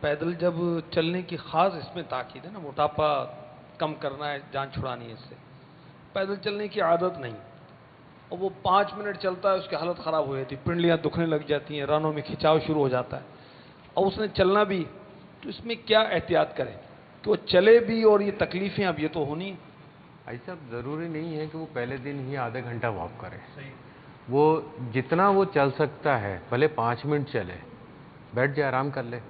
پیدل جب چلنے کی خاص اس میں تاکید ہے نا، موٹاپا کم کرنا ہے، جان چھڑانی ہے اس سے۔ پیدل چلنے کی عادت نہیں، اور وہ 5 منٹ چلتا ہے اس کی حالت خراب ہو جاتی ہے، پنڈلیاں دکھنے لگ جاتی ہیں، رانوں میں کھچاؤ شروع ہو جاتا ہے، اور اس نے چلنا بھی، تو اس میں کیا احتیاط کرے کہ وہ چلے بھی اور یہ تکلیفیں اب یہ تو ہونی۔ ایسا ضروری نہیں ہے کہ وہ پہلے دن ہی آدھا گھنٹہ واک کرے، صحیح، وہ جتنا وہ چل سکتا ہے بھلے 5 منٹ چلے، بیٹھ جائے آرام کر لے،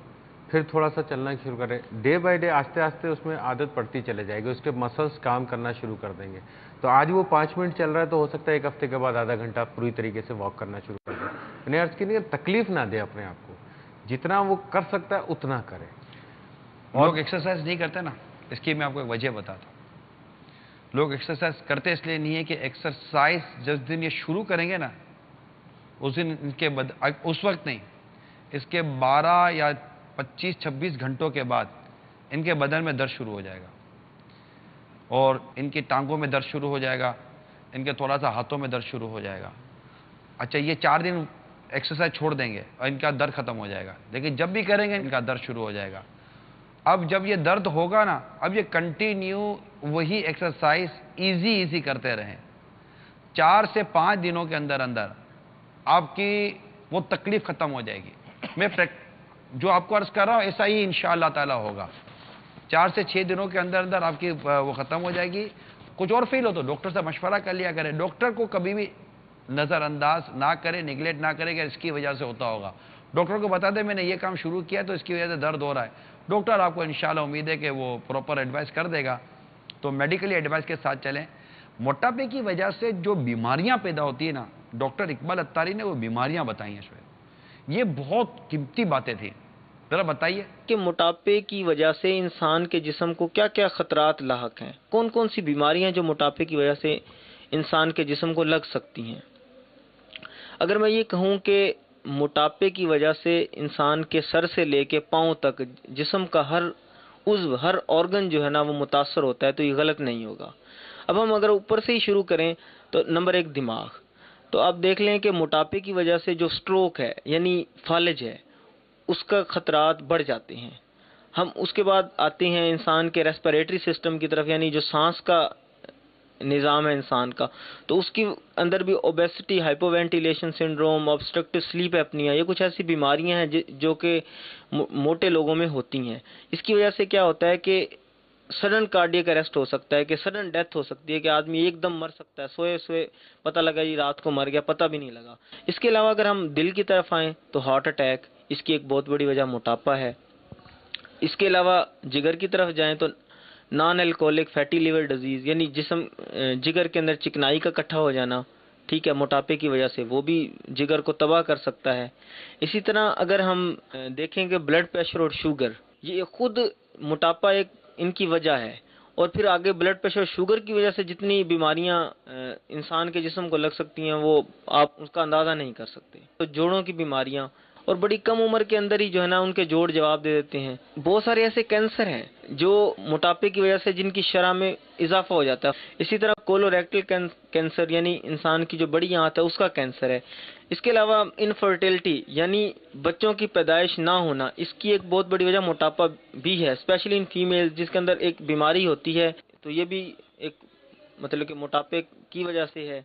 پھر تھوڑا سا چلنا شروع کرے، ڈے بائی ڈے آہستہ آہستہ اس میں عادت پڑتی چلے جائے گی، اس کے مسلس کام کرنا شروع کر دیں گے۔ تو آج وہ 5 منٹ چل رہا ہے تو ہو سکتا ہے ایک ہفتے کے بعد آدھا گھنٹہ پوری طریقے سے واک کرنا شروع کر دے۔ میں نے عرض کی نہیں، تکلیف نہ دے اپنے آپ کو، جتنا وہ کر سکتا ہے اتنا کرے۔ لوگ ایکسرسائز نہیں کرتے نا، اس کی میں آپ کو ایک وجہ بتاتا ہوں۔ لوگ ایکسرسائز کرتے اس لیے نہیں ہے کہ ایکسرسائز جس دن یہ شروع کریں گے نا، اس دن ان کے اس وقت نہیں، اس کے 12 یا 25-26 گھنٹوں کے بعد ان کے بدن میں درد شروع ہو جائے گا، اور ان کی ٹانگوں میں درد شروع ہو جائے گا، ان کے تھوڑا سا ہاتھوں میں درد شروع ہو جائے گا۔ اچھا، یہ 4 دن ایکسرسائز چھوڑ دیں گے اور ان کا درد ختم ہو جائے گا، لیکن جب بھی کریں گے ان کا درد شروع ہو جائے گا۔ اب جب یہ درد ہوگا نا، اب یہ کنٹینیو وہی ایکسرسائز ایزی کرتے رہیں، 4 سے 5 دنوں کے اندر اندر آپ کی وہ تکلیف ختم ہو جائے گی۔ میں جو آپ کو عرض کر رہا ہوں ایسا ہی انشاءاللہ تعالی ہوگا، 4 سے 6 دنوں کے اندر اندر آپ کی وہ ختم ہو جائے گی۔ کچھ اور فیل ہو تو ڈاکٹر سے مشورہ کر لیا کرے، ڈاکٹر کو کبھی بھی نظر انداز نہ کرے، نیگلیکٹ نہ کرے کہ اس کی وجہ سے ہوتا ہوگا۔ ڈاکٹر کو بتا دے میں نے یہ کام شروع کیا تو اس کی وجہ سے درد ہو رہا ہے، ڈاکٹر آپ کو انشاءاللہ امید ہے کہ وہ پراپر ایڈوائز کر دے گا، تو میڈیکلی ایڈوائز کے ساتھ چلیں۔ موٹاپے کی وجہ سے جو بیماریاں پیدا ہوتی ہیں نا، ڈاکٹر اقبال اتاری نے وہ بیماریاں بتائی ہیں شاید، یہ بہت قیمتی باتیں تھیں، ذرا بتائیے کہ موٹاپے کی وجہ سے انسان کے جسم کو کیا کیا خطرات لاحق ہیں، کون کون سی بیماریاں جو موٹاپے کی وجہ سے انسان کے جسم کو لگ سکتی ہیں۔ اگر میں یہ کہوں کہ موٹاپے کی وجہ سے انسان کے سر سے لے کے پاؤں تک جسم کا ہر عضو، ہر آرگن جو ہے نا وہ متاثر ہوتا ہے، تو یہ غلط نہیں ہوگا۔ اب ہم اگر اوپر سے ہی شروع کریں تو نمبر 1 دماغ، تو آپ دیکھ لیں کہ موٹاپے کی وجہ سے جو سٹروک ہے یعنی فالج ہے، اس کا خطرات بڑھ جاتے ہیں۔ ہم اس کے بعد آتے ہیں انسان کے ریسپیریٹری سسٹم کی طرف، یعنی جو سانس کا نظام ہے انسان کا، تو اس کی اندر بھی obesity, hypo ventilation syndrome, obstructive sleep apnea، یہ کچھ ایسی بیماریاں ہیں جو کہ موٹے لوگوں میں ہوتی ہیں۔ اس کی وجہ سے کیا ہوتا ہے کہ سڈن کارڈیک اریسٹ ہو سکتا ہے، کہ سڈن ڈیتھ ہو سکتی ہے، کہ آدمی ایک دم مر سکتا ہے، سوئے سوئے پتہ لگا جی رات کو مر گیا، پتہ بھی نہیں لگا۔ اس کے علاوہ اگر ہم دل کی طرف آئیں تو ہارٹ اٹیک، اس کی ایک بہت بڑی وجہ موٹاپا ہے۔ اس کے علاوہ جگر کی طرف جائیں تو non alcoholic fatty liver disease, یعنی جگر کے اندر چکنائی کا اکٹھا ہو جانا، ٹھیک ہے، موٹاپے کی وجہ سے وہ بھی جگر کو تباہ کر سکتا ہے۔ اسی طرح اگر ہم دیکھیں کہ بلڈ پریشر اور شوگر، یہ خود موٹاپا ایک ان کی وجہ ہے، اور پھر آگے بلڈ پریشر اور شوگر کی وجہ سے جتنی بیماریاں انسان کے جسم کو لگ سکتی ہیں وہ آپ اس کا اندازہ نہیں کر سکتے۔ تو جوڑوں کی بیماریاں، اور بڑی کم عمر کے اندر ہی جو ہے نا ان کے جوڑ جواب دے دیتے ہیں۔ بہت سارے ایسے کینسر ہیں جو موٹاپے کی وجہ سے جن کی شرح میں اضافہ ہو جاتا ہے۔ اسی طرح کولوریکٹل کینسر، یعنی انسان کی جو بڑی آنت ہے اس کا کینسر ہے۔ اس کے علاوہ انفرٹیلٹی، یعنی بچوں کی پیدائش نہ ہونا، اس کی ایک بہت بڑی وجہ موٹاپا بھی ہے، اسپیشلی ان فیمیل جس کے اندر ایک بیماری ہوتی ہے، تو یہ بھی ایک مطلب کہ موٹاپے کی وجہ سے ہے۔